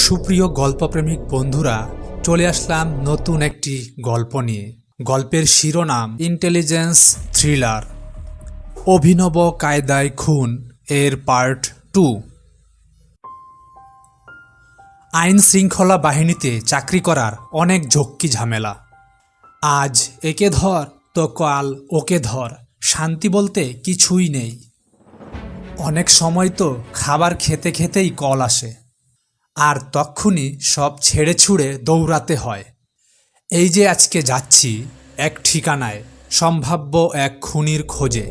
সুপ্রিয় গল্পপ্রেমিক বন্ধুরা, চলে আসলাম নতুন একটি গল্প নিয়ে। গল্পের শিরোনাম ইন্টেলিজেন্স থ্রিলার অভিনব কায়দায় খুন এর পার্ট 2। আইন শৃঙ্খলা বাহিনীতে চাকরি করার অনেক ঝক্কি ঝামেলা। আজ একে ধর তো কাল ওকে ধর, শান্তি বলতে কিছুই নেই। অনেক সময় তো খাবার খেতে খেতেই কল আসে, আর তক্ষুনি সব ছেড়ে ছুড়ে দৌড়াতে হয়। এই যে আজকে যাচ্ছি এক ঠিকানায়, সম্ভাব্য এক খুনির খোঁজে।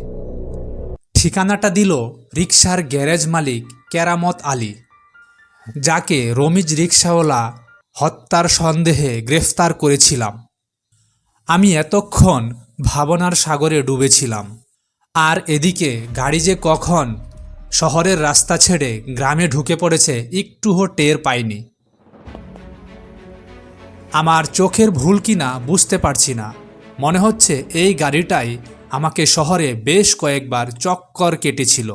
ঠিকানাটা দিল রিকশার গ্যারেজ মালিক কেরামত আলী, যাকে রমিজ রিকশাওয়ালা হত্যার সন্দেহে গ্রেফতার করেছিলাম। আমি এতক্ষণ ভাবনার সাগরে ডুবেছিলাম, আর এদিকে গাড়ি যে কখন শহরের রাস্তা ছেড়ে গ্রামে ঢুকে পড়েছে একটুও টের পাইনি। আমার চোখের ভুল কিনা বুঝতে পারছি না। মনে হচ্ছে এই গাড়িটাই আমাকে শহরে বেশ কয়েকবার চক্কর কেটেছিল।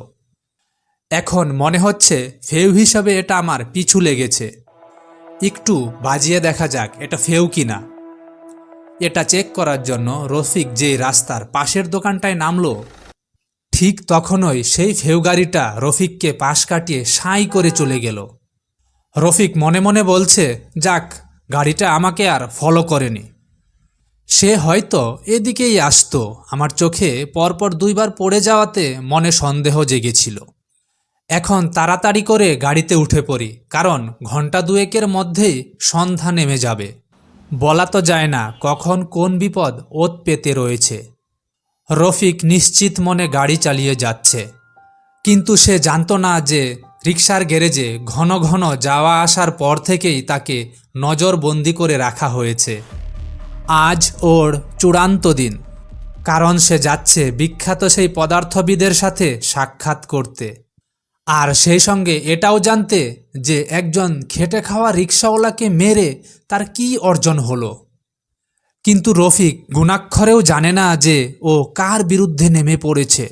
এখন মনে হচ্ছে ফেউ হিসাবে এটা আমার পিছু লেগেছে। একটু বাজিয়ে দেখা যাক এটা ফেউ কিনা। এটা চেক করার জন্য রফিক যে রাস্তার পাশের দোকানটায় নামলো, ঠিক তখনই সেই ফেউ গাড়িটা রফিককে পাশ কাটিয়ে সাঁই করে চলে গেল। রফিক মনে মনে বলছে, যাক, গাড়িটা আমাকে আর ফলো করেনি। সে হয়তো এদিকেই আসতো। আমার চোখে পরপর দুইবার পড়ে যাওয়াতে মনে সন্দেহ জেগেছিল। এখন তাড়াতাড়ি করে গাড়িতে উঠে পড়ি, কারণ ঘন্টা দুয়েকের মধ্যেই সন্ধ্যা নেমে যাবে। বলা তো যায় না কখন কোন বিপদ ওত পেতে রয়েছে। রফিক নিশ্চিত মনে গাড়ি চালিয়ে যাচ্ছে, কিন্তু সে জানতো না যে রিকশার গ্যারেজে ঘন ঘন যাওয়া আসার পর থেকেই তাকে নজরবন্দি করে রাখা হয়েছে। আজ ওর চূড়ান্ত দিন, কারণ সে যাচ্ছে বিখ্যাত সেই পদার্থবিদের সাথে সাক্ষাৎ করতে, আর সেই সঙ্গে এটাও জানতে যে একজন খেটে খাওয়া রিকশাওয়ালাকে মেরে তার কী অর্জন হলো। কিন্তু রফিক গুণাক্ষরেও জানে না যে ও কার বিরুদ্ধে নেমে পড়েছে।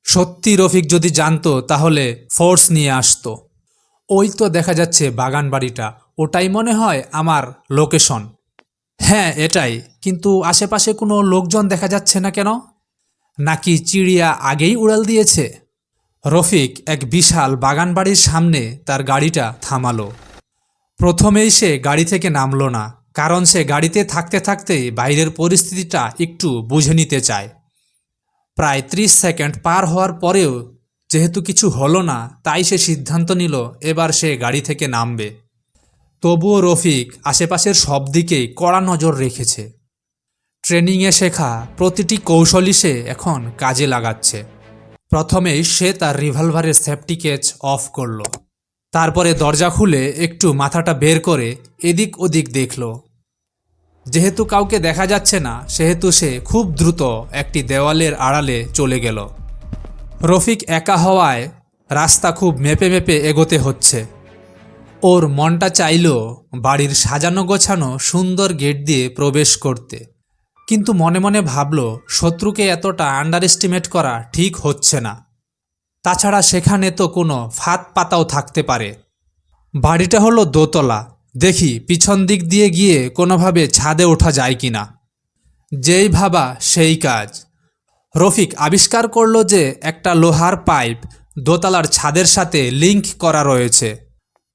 সত্যি রফিক যদি জানতো তাহলে ফোর্স নিয়ে আসতো। ওই তো দেখা যাচ্ছে বাগান বাড়িটা, ওটাই মনে হয় আমার লোকেশন। হ্যাঁ এটাই, কিন্তু আশেপাশে কোনো লোকজন দেখা যাচ্ছে না কেন? নাকি চিড়িয়া আগেই উড়াল দিয়েছে? রফিক এক বিশাল বাগান বাড়ির সামনে তার গাড়িটা থামালো। প্রথমেই সে গাড়ি থেকে নামলো না, কারণ সে গাড়িতে থাকতে থাকতেই বাইরের পরিস্থিতিটা একটু বুঝে নিতে চায়। প্রায় 30 সেকেন্ড পার হওয়ার পরেও যেহেতু কিছু হলো না, তাই সে সিদ্ধান্ত নিল এবার সে গাড়ি থেকে নামবে। তবুও রফিক আশেপাশের সব দিকেই কড়া নজর রেখেছে। ট্রেনিংয়ে শেখা প্রতিটি কৌশলই সে এখন কাজে লাগাচ্ছে। প্রথমেই সে তার রিভলভারের সেফটি ক্যাচ অফ করলো। তারপরে দরজা খুলে একটু মাথাটা বের করে এদিক ওদিক দেখল। যেহেতু কাউকে দেখা যাচ্ছে না, সেহেতু সে খুব দ্রুত একটি দেওয়ালের আড়ালে চলে গেল। রফিক একা হওয়ায় রাস্তা খুব মেপে মেপে এগোতে হচ্ছে। ওর মনটা চাইল বাড়ির সাজানো গোছানো সুন্দর গেট দিয়ে প্রবেশ করতে, কিন্তু মনে মনে ভাবল শত্রুকে এতটা আন্ডার এস্টিমেট করা ঠিক হচ্ছে না। তাছাড়া সেখানে তো কোনো ফাঁদ পাতাও থাকতে পারে। বাড়িটা হলো দোতলা, দেখি পিছন দিক দিয়ে গিয়ে কোনোভাবে ছাদে ওঠা যায় কিনা। যেই ভাবা সেই কাজ। রফিক আবিষ্কার করলো যে একটা লোহার পাইপ দোতলার ছাদের সাথে লিংক করা রয়েছে।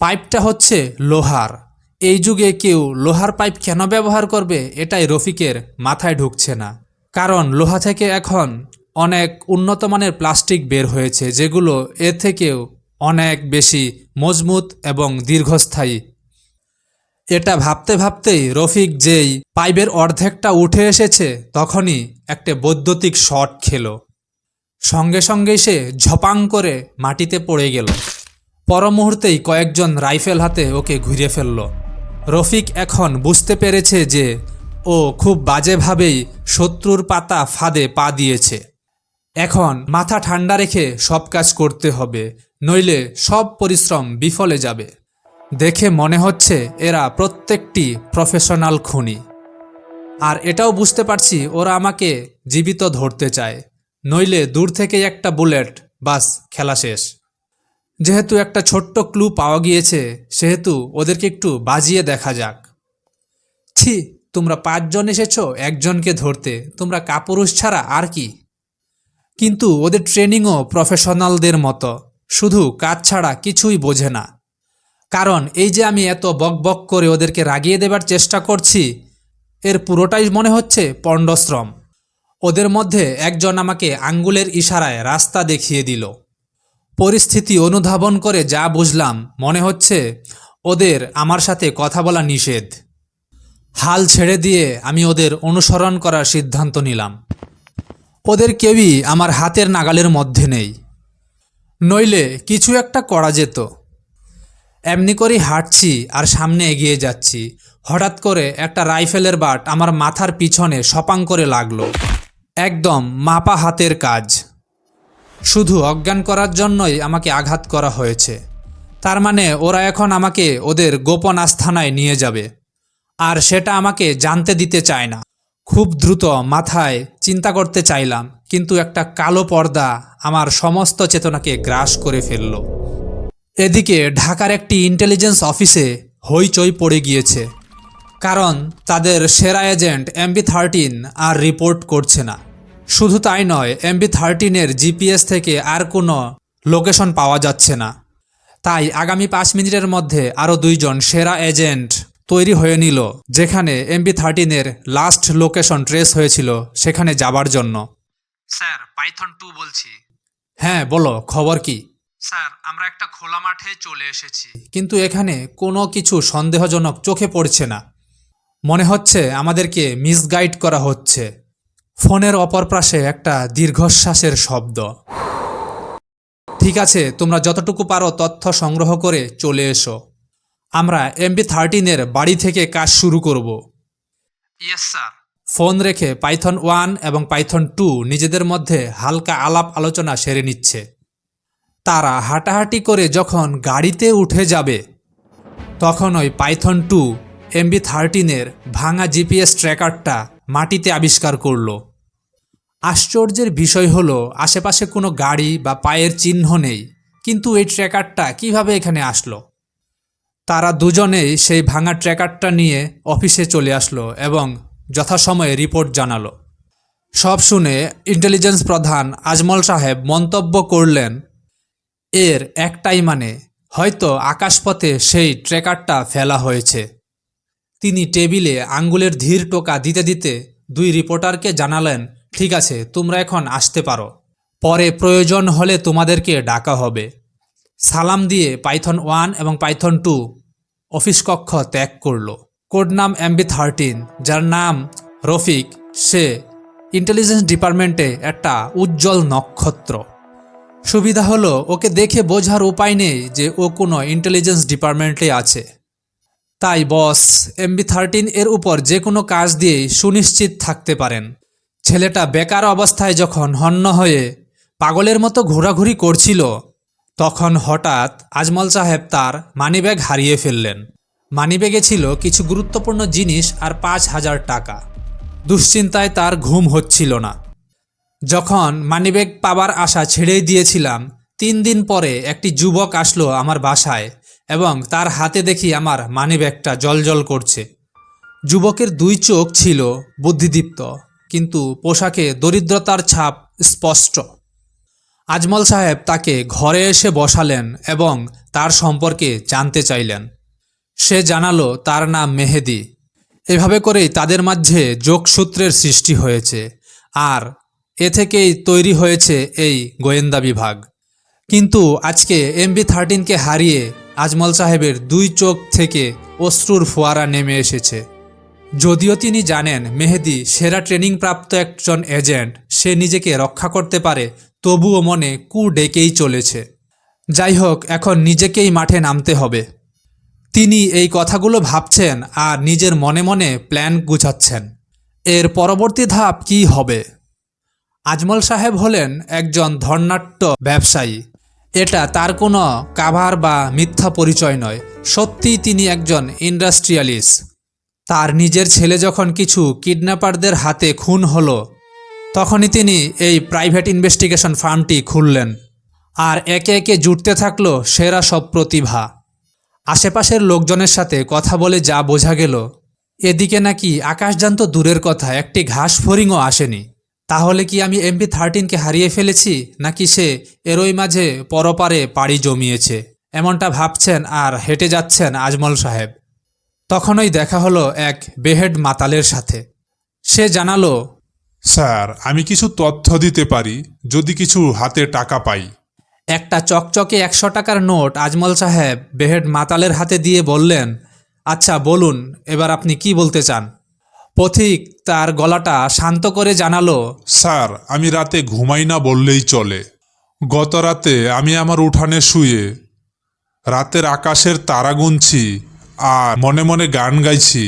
পাইপটা হচ্ছে লোহার। এই যুগে কেউ লোহার পাইপ কেন ব্যবহার করবে, এটাই রফিকের মাথায় ঢুকছে না। কারণ লোহা থেকে এখন অনেক উন্নত মানের প্লাস্টিক বের হয়েছে, যেগুলো এর থেকেও অনেক বেশি মজবুত এবং দীর্ঘস্থায়ী। এটা ভাবতে ভাবতেই রফিক যেই পাইপের অর্ধেকটা উঠে এসেছে, তখনই একটা বৈদ্যুতিক শট খেল। সঙ্গে সঙ্গেই সে ঝপাং করে মাটিতে পড়ে গেল। পর মুহূর্তেই কয়েকজন রাইফেল হাতে ওকে ঘুরে ফেলল। রফিক এখন বুঝতে পেরেছে যে ও খুব বাজেভাবেই শত্রুর পাতা ফাঁদে পা দিয়েছে। এখন মাথা ঠান্ডা রেখে সব কাজ করতে হবে, নইলে সব পরিশ্রম বিফলে যাবে। দেখে মনে হচ্ছে এরা প্রত্যেকটি প্রফেশনাল খুনি। আর এটাও বুঝতে পারছি ওরা আমাকে জীবিত ধরতে চায়, নইলে দূর থেকে একটা বুলেট, বাস খেলা শেষ। যেহেতু একটা ছোট্ট ক্লু পাওয়া গিয়েছে সেহেতু ওদেরকে একটু বাজিয়ে দেখা যাক। ছি, তোমরা 5 জন এসেছো একজনকে ধরতে, তোমরা কাপুরুষ ছাড়া আর কি? কিন্তু ওদের ট্রেনিংও প্রফেশনালদের মতো, শুধু কাজ ছাড়া কিছুই বোঝে না। কারণ এই যে আমি এত বক বক করে ওদেরকে রাগিয়ে দেবার চেষ্টা করছি, এর পুরোটাই মনে হচ্ছে পণ্ডশ্রম। ওদের মধ্যে একজন আমাকে আঙ্গুলের ইশারায় রাস্তা দেখিয়ে দিল। পরিস্থিতি অনুধাবন করে যা বুঝলাম, মনে হচ্ছে ওদের আমার সাথে কথা বলা নিষেধ। হাল ছেড়ে দিয়ে আমি ওদের অনুসরণ করার সিদ্ধান্ত নিলাম। ওদের কেউই আমার হাতের নাগালের মধ্যে নেই, নইলে কিছু একটা করা যেত। এমনি করেই হাঁটছি আর সামনে এগিয়ে যাচ্ছি, হঠাৎ করে একটা রাইফেলের বাট আমার মাথার পিছনে সপাং করে লাগলো। একদম মাপা হাতের কাজ। শুধু অজ্ঞান করার জন্যই আমাকে আঘাত করা হয়েছে। তার মানে ওরা এখন আমাকে ওদের গোপন আস্থানায় নিয়ে যাবে, আর সেটা আমাকে জানতে দিতে চায় না। খুব দ্রুত মাথায় চিন্তা করতে চাইলাম, কিন্তু একটা কালো পর্দা আমার সমস্ত চেতনাকে গ্রাস করে ফেলল। এদিকে ঢাকার একটি ইন্টেলিজেন্স অফিসে হইচই পড়ে গিয়েছে, কারণ তাদের সেরা এজেন্ট MB13 আর রিপোর্ট করছে না। শুধু তাই নয়, MB13-এর জিপিএস থেকে আর কোনো লোকেশন পাওয়া যাচ্ছে না। তাই আগামী 5 মিনিটের মধ্যে আরও 2 জন সেরা এজেন্ট তৈরি হয়ে নিল, যেখানে MB13-এর লাস্ট লোকেশন ট্রেস হয়েছিল সেখানে যাবার জন্য। স্যার, পাইথন 2 বলছি। হ্যাঁ বলো, খবর কি? স্যার, আমরা একটা খোলা মাঠে চলে এসেছি, কিন্তু এখানে কোনো কিছু সন্দেহজনক চোখে পড়ছে না। মনে হচ্ছে আমাদেরকে মিসগাইড করা হচ্ছে। ফোনের অপর পাশে একটা দীর্ঘশ্বাসের শব্দ। ঠিক আছে, তোমরা যতটুকু পারো তথ্য সংগ্রহ করে চলে এসো। আমরা MB13-এর বাড়ি থেকে কাজ শুরু করব। Yes sir. ফোন রেখে পাইথন 1 এবং পাইথন 2 নিজেদের মধ্যে হালকা আলাপ আলোচনা সেরে নিচ্ছে। তারা হাঁটাহাঁটি করে যখন গাড়িতে উঠে যাবে, তখন ওই পাইথন 2 MB13-এর ভাঙা জিপিএস ট্র্যাকারটা মাটিতে আবিষ্কার করল। আশ্চর্যের বিষয় হলো আশেপাশে কোনো গাড়ি বা পায়ের চিহ্ন নেই, কিন্তু এই ট্র্যাকারটা কিভাবে এখানে আসলো? তারা দুজনেই সেই ভাঙা ট্র্যাকারটা নিয়ে অফিসে চলে আসলো এবং যথাসময়ে রিপোর্ট জানালো। সব শুনে ইন্টেলিজেন্স প্রধান আজমল সাহেব মন্তব্য করলেন, এর একটাই মানে, হয়তো আকাশপথে সেই ট্র্যাকারটা ফেলা হয়েছে। তিনি টেবিলে আঙ্গুলের ধীর টোকা দিতে দিতে 2 রিপোর্টারকে জানালেন, ঠিক আছে, তোমরা এখন আসতে পারো, পরে প্রয়োজন হলে তোমাদেরকে ডাকা হবে। সালাম দিয়ে পাইথন 1 এবং পাইথন 2 অফিস কক্ষ ত্যাগ করল। কোড নাম MB13, যার নাম রফিক, সে ইন্টেলিজেন্স ডিপার্টমেন্টে একটা উজ্জ্বল নক্ষত্র। সুবিধা হলো ওকে দেখে বোঝার উপায় নেই যে ও কোনো ইন্টেলিজেন্স ডিপার্টমেন্টে আছে। তাই বস MB13 এর উপর যে কোনো কাজ দিয়েই সুনিশ্চিত থাকতে পারেন। ছেলেটা বেকার অবস্থায় যখন হন্য হয়ে পাগলের মতো ঘোরাঘুরি করছিল, তখন হঠাৎ আজমল সাহেব তার মানিব্যাগ হারিয়ে ফেললেন। মানিব্যাগে ছিল কিছু গুরুত্বপূর্ণ জিনিস আর 5,000 টাকা। দুশ্চিন্তায় তার ঘুম হচ্ছিল না। যখন মানিব্যাগ পাবার আশা ছেড়েই দিয়েছিলাম, 3 দিন পরে একটি যুবক আসলো আমার বাসায় এবং তার হাতে দেখি আমার মানিব্যাগটা জ্বলজ্বল করছে। যুবকের 2 চোখ ছিল বুদ্ধিদীপ্ত, কিন্তু পোশাকে দরিদ্রতার ছাপ স্পষ্ট। আজমল সাহেব তাকে ঘরে এসে বসালেন এবং তার সম্পর্কে জানতে চাইলেন। সে জানালো তার নাম মেহেদি। এভাবে করেই তাদের মাঝে যোগসূত্রের সৃষ্টি হয়েছে, আর এ থেকেই তৈরি হয়েছে এই গোয়েন্দা বিভাগ। কিন্তু আজকে MB13-কে হারিয়ে আজমল সাহেবের 2 চোখ থেকে অশ্রুর ফোয়ারা নেমে এসেছে। যদিও তিনি জানেন মেহেদি সেরা ট্রেনিংপ্রাপ্ত একজন এজেন্ট, সে নিজেকে রক্ষা করতে পারে, তবুও মনে কু ডেকেই চলেছে। যাই হোক, এখন নিজেকেই মাঠে নামতে হবে। তিনি এই কথাগুলো ভাবছেন আর নিজের মনে মনে প্ল্যান গুছাচ্ছেন। এর পরবর্তী ধাপ কী হবে? আজমল সাহেব হলেন একজন ধর্নাঢ্য ব্যবসায়ী। এটা তার কোনো কাভার বা মিথ্যা পরিচয় নয়, সত্যিই তিনি একজন ইন্ডাস্ট্রিয়ালিস্ট। তার নিজের ছেলে যখন কিছু কিডন্যাপারদের হাতে খুন হলো, তখনই তিনি এই প্রাইভেট ইনভেস্টিগেশন ফার্মটি খুললেন। আর একে একে জুটতে থাকলো সেরা সব প্রতিভা। আশেপাশের লোকজনের সাথে কথা বলে যা বোঝা গেল, এদিকে নাকি আকাশযান তো দূরের কথা, একটি ঘাস ফড়িংও আসেনি। তাহলে কি আমি MB-13কে হারিয়ে ফেলেছি, নাকি সে এরই মাঝে পরপারে পাড়ি জমিয়েছে? এমনটা ভাবছেন আর হেঁটে যাচ্ছেন আজমল সাহেব। তখনই দেখা হলো এক বেহেড মাতালের সাথে। সে জানালো, স্যার, আমি কিছু তথ্য দিতে পারি যদি কিছু হাতে টাকা পাই। একটা চকচকে 100 টাকার নোট আজমল সাহেব বেহেড মাতালের হাতে দিয়ে বললেন, আচ্ছা বলুন, এবার আপনি কি বলতে চান? পথিক তার গলাটা শান্ত করে জানালো, স্যার, আমি রাতে ঘুমাই না বললেই চলে। গত রাতে আমি আমার উঠানে শুয়ে রাতের আকাশের তারা গুনছি আর মনে মনে গান গাইছি।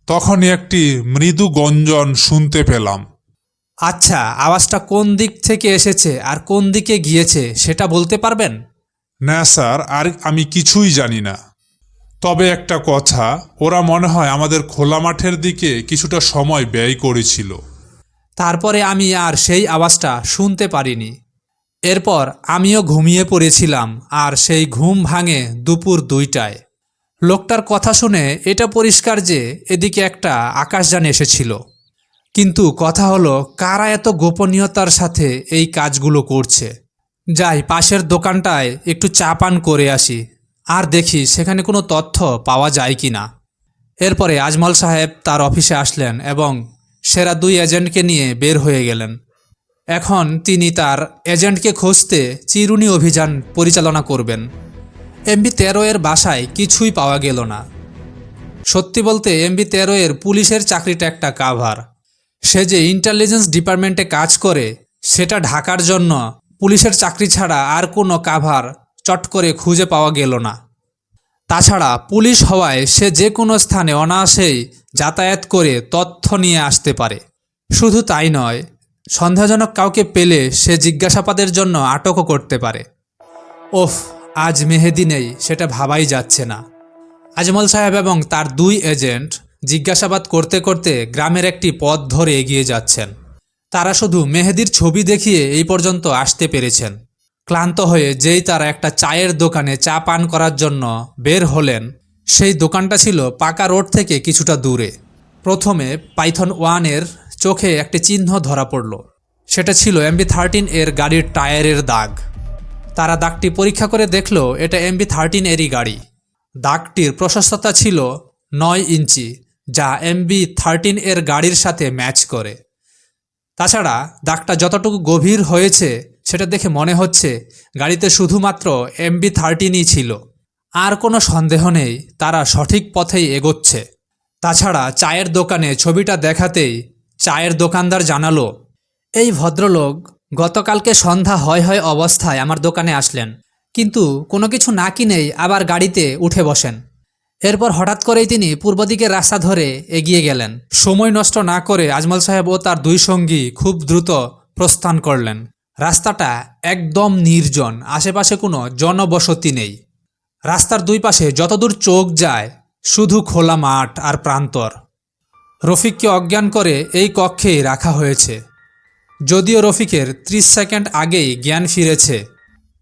তখনই একটি মৃদু গঞ্জন শুনতে পেলাম। আচ্ছা, আওয়াজটা কোন দিক থেকে এসেছে আর কোন দিকে গিয়েছে সেটা বলতে পারবেন? না স্যার, আর আমি কিছুই জানি না। তবে একটা কথা, ওরা মনে হয় আমাদের খোলা মাঠের দিকে কিছুটা সময় ব্যয় করেছিল। তারপরে আমি আর সেই আওয়াজটা শুনতে পারিনি। এরপর আমিও ঘুমিয়ে পড়েছিলাম, আর সেই ঘুম ভাঙে দুপুর 2টায়। লোকটার কথা শুনে এটা পরিষ্কার যে এদিকে একটা আকাশযান এসেছিল। কিন্তু কথা হলো, কারা এত গোপনীয়তার সাথে এই কাজগুলো করছে? যাই পাশের দোকানটায় একটু চা পান করে আসি, আর দেখি সেখানে কোনো তথ্য পাওয়া যায় কি না। এরপরে আজমল সাহেব তার অফিসে আসলেন এবং সেরা 2 এজেন্টকে নিয়ে বের হয়ে গেলেন। এখন তিনি তার এজেন্টকে খুঁজতে চিরুনি অভিযান পরিচালনা করবেন। MB-13 এর বাসায় কিছুই পাওয়া গেল না। সত্যি বলতে MB-13 এর পুলিশের চাকরিটা একটা কাভার। সে যে ইন্টেলিজেন্স ডিপার্টমেন্টে কাজ করে সেটা ঢাকার জন্য পুলিশের চাকরি ছাড়া আর কোনো কাভার চট করে খুঁজে পাওয়া গেল না। তাছাড়া পুলিশ হওয়ায় সে যে কোনো স্থানে অনায়াসেই যাতায়াত করে তথ্য নিয়ে আসতে পারে। শুধু তাই নয়, সন্দেহজনক কাউকে পেলে সে জিজ্ঞাসাবাদের জন্য আটকও করতে পারে। ওফ, আজ মেহেদি নেই সেটা ভাবাই যাচ্ছে না। আজমল সাহেব এবং তার 2 এজেন্ট জিজ্ঞাসাবাদ করতে করতে গ্রামের একটি পথ ধরে এগিয়ে যাচ্ছেন। তারা শুধু মেহেদির ছবি দেখিয়ে এই পর্যন্ত আসতে পেরেছেন। ক্লান্ত হয়ে যেই তারা একটা চায়ের দোকানে চা পান করার জন্য বের হলেন, সেই দোকানটা ছিল পাকা রোড থেকে কিছুটা দূরে। প্রথমে পাইথন 1 এর চোখে একটি চিহ্ন ধরা পড়ল। সেটা ছিল MB-13 এর গাড়ির টায়ারের দাগ। তারা দাগটি পরীক্ষা করে দেখল এটা MB-13 এরই গাড়ি। দাগটির প্রশস্ততা ছিল 9 ইঞ্চি, যা MB-13 এর গাড়ির সাথে ম্যাচ করে। তাছাড়া দাগটা যতটুকু গভীর হয়েছে সেটা দেখে মনে হচ্ছে গাড়িতে শুধুমাত্র MB-13ই ছিল। আর কোনো সন্দেহ নেই, তারা সঠিক পথেই এগোচ্ছে। তাছাড়া চায়ের দোকানে ছবিটা দেখাতেই চায়ের দোকানদার জানালো, এই ভদ্রলোক গতকালকে সন্ধ্যা হয় হয় অবস্থায় আমার দোকানে আসলেন, কিন্তু কোনো কিছু না কিনেই আবার গাড়িতে উঠে বসেন। এরপর হঠাৎ করেই তিনি পূর্ব দিকের রাস্তা ধরে এগিয়ে গেলেন। সময় নষ্ট না করে আজমল সাহেব ও তার 2 সঙ্গী খুব দ্রুত প্রস্থান করলেন। রাস্তাটা একদম নির্জন, আশেপাশে কোনো জনবসতি নেই। রাস্তার 2 পাশে যতদূর চোখ যায় শুধু খোলা মাঠ আর প্রান্তর। রফিককে অজ্ঞান করে এই কক্ষেই রাখা হয়েছে। যদিও রফিকের 30 সেকেন্ড আগেই জ্ঞান ফিরেছে,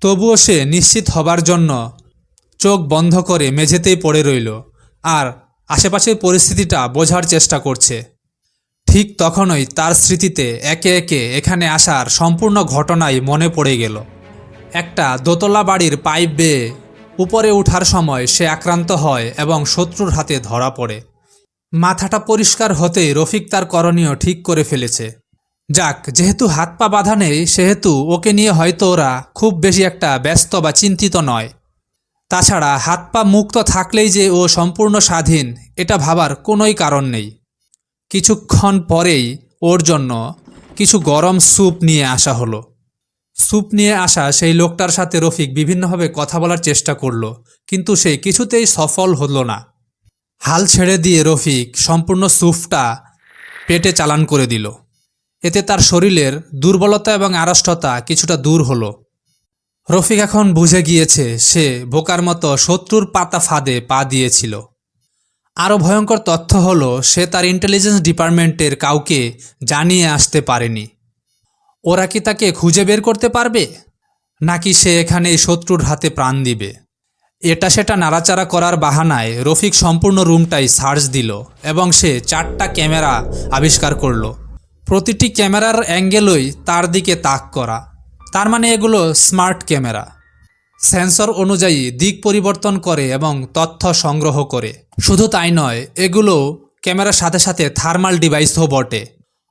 তবুও সে নিশ্চিত হবার জন্য চোখ বন্ধ করে মেঝেতেই পড়ে রইল আর আশেপাশের পরিস্থিতিটা বোঝার চেষ্টা করছে। ঠিক তখনই তার স্মৃতিতে একে একে এখানে আসার সম্পূর্ণ ঘটনাই মনে পড়ে গেল। একটা দোতলা বাড়ির পাইপ বেয়ে উপরে ওঠার সময় সে আক্রান্ত হয় এবং শত্রুর হাতে ধরা পড়ে। মাথাটা পরিষ্কার হতেই রফিক তার করণীয় ঠিক করে ফেলেছে। যাক, যেহেতু হাত পা বাঁধা নেই সেহেতু ওকে নিয়ে হয়তো ওরা খুব বেশি একটা ব্যস্ত বা চিন্তিত নয়। তাছাড়া হাত পা মুক্ত থাকলেই যে ও সম্পূর্ণ স্বাধীন এটা ভাবার কোনোই কারণ নেই। কিছুক্ষণ পরেই ওর জন্য কিছু গরম স্যুপ নিয়ে আসা হলো। স্যুপ নিয়ে আসা সেই লোকটার সাথে রফিক বিভিন্নভাবে কথা বলার চেষ্টা করলো, কিন্তু সে কিছুতেই সফল হলো না। হাল ছেড়ে দিয়ে রফিক সম্পূর্ণ স্যুপটা পেটে চালান করে দিল। এতে তার শরীরের দুর্বলতা এবং আড়ষ্টতা কিছুটা দূর হলো। রফিক এখন বুঝে গিয়েছে সে বোকার মতো শত্রুর পাতা ফাঁদে পা দিয়েছিল। আরও ভয়ঙ্কর তথ্য হলো সে তার ইন্টেলিজেন্স ডিপার্টমেন্টের কাউকে জানিয়ে আসতে পারেনি। ওরা কি তাকে খুঁজে বের করতে পারবে? নাকি সে এখানে এই শত্রুর হাতে প্রাণ দিবে। এটা সেটা নাড়াচাড়া করার বাহানায় রফিক সম্পূর্ণ রুমটাই সার্চ দিল এবং সে 4টা ক্যামেরা আবিষ্কার করলো। প্রতিটি ক্যামেরার অ্যাঙ্গেলই তার দিকে তাক করা, তার মানে এগুলো স্মার্ট ক্যামেরা। সেন্সর অনুযায়ী দিক পরিবর্তন করে এবং তথ্য সংগ্রহ করে। শুধু তাই নয়, এগুলো ক্যামেরার সাথে সাথে থার্মাল ডিভাইসও বটে।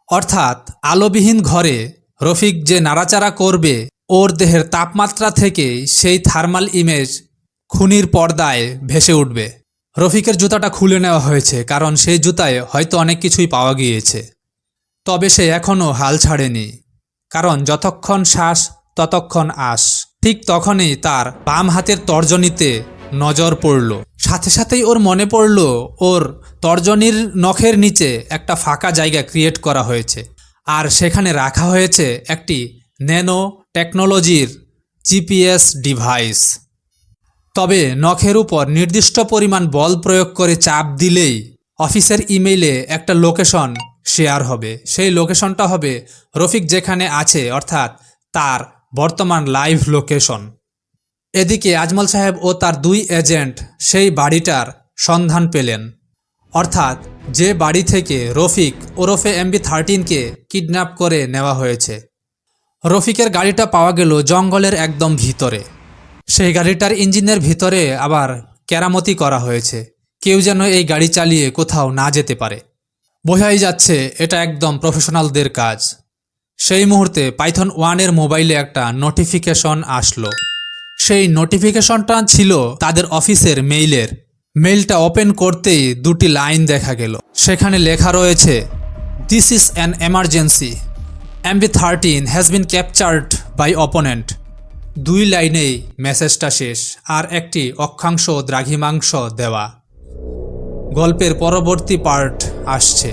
অর্থাৎ আলোবিহীন ঘরে রফিক যে নাড়াচাড়া করবে, ওর দেহের তাপমাত্রা থেকেই সেই থার্মাল ইমেজ খুনির পর্দায় ভেসে উঠবে। রফিকের জুতাটা খুলে নেওয়া হয়েছে, কারণ সেই জুতায় হয়তো অনেক কিছুই পাওয়া গিয়েছে। তবে সে এখনও হাল ছাড়েনি, কারণ যতক্ষণ শ্বাস ততক্ষণ আশ। ঠিক তখনই তার বাম হাতের তর্জনীতে নজর পড়ল। সাথে সাথেই ওর মনে পড়ল ওর তর্জনীর নখের নিচে একটা ফাঁকা জায়গা ক্রিয়েট করা হয়েছে, আর সেখানে রাখা হয়েছে একটি ন্যানো টেকনোলজির জিপিএস ডিভাইস। তবে নখের উপর নির্দিষ্ট পরিমাণ বল প্রয়োগ করে চাপ দিলেই অফিসের ইমেইলে একটা লোকেশন শেয়ার হবে। সেই লোকেশনটা হবে রফিক যেখানে আছে, অর্থাৎ তার বর্তমান লাইভ লোকেশন। এদিকে আজমল সাহেব ও তার 2 এজেন্ট সেই বাড়িটার সন্ধান পেলেন, অর্থাৎ যে বাড়ি থেকে রফিক ওরফে MB13কে কিডন্যাপ করে নেওয়া হয়েছে। রফিকের গাড়িটা পাওয়া গেল জঙ্গলের একদম ভিতরে। সেই গাড়িটার ইঞ্জিনের ভিতরে আবার কেরামতি করা হয়েছে, কেউ যেন এই গাড়ি চালিয়ে কোথাও না যেতে পারে। বোঝাই যাচ্ছে এটা একদম প্রফেশনালদের কাজ। সেই মুহূর্তে পাইথন 1-এর মোবাইলে একটা নোটিফিকেশন আসলো। সেই নোটিফিকেশনটা ছিল তাদের অফিসের মেইলের। মেইলটা ওপেন করতেই 2টি লাইন দেখা গেল। সেখানে লেখা রয়েছে, this is an emergency, MB13 has been captured by opponent. 2 লাইনেই মেসেজটা শেষ, আর একটি অক্ষাংশ দ্রাঘিমাংশ দেওয়া। গল্পের পরবর্তী পার্ট আসছে।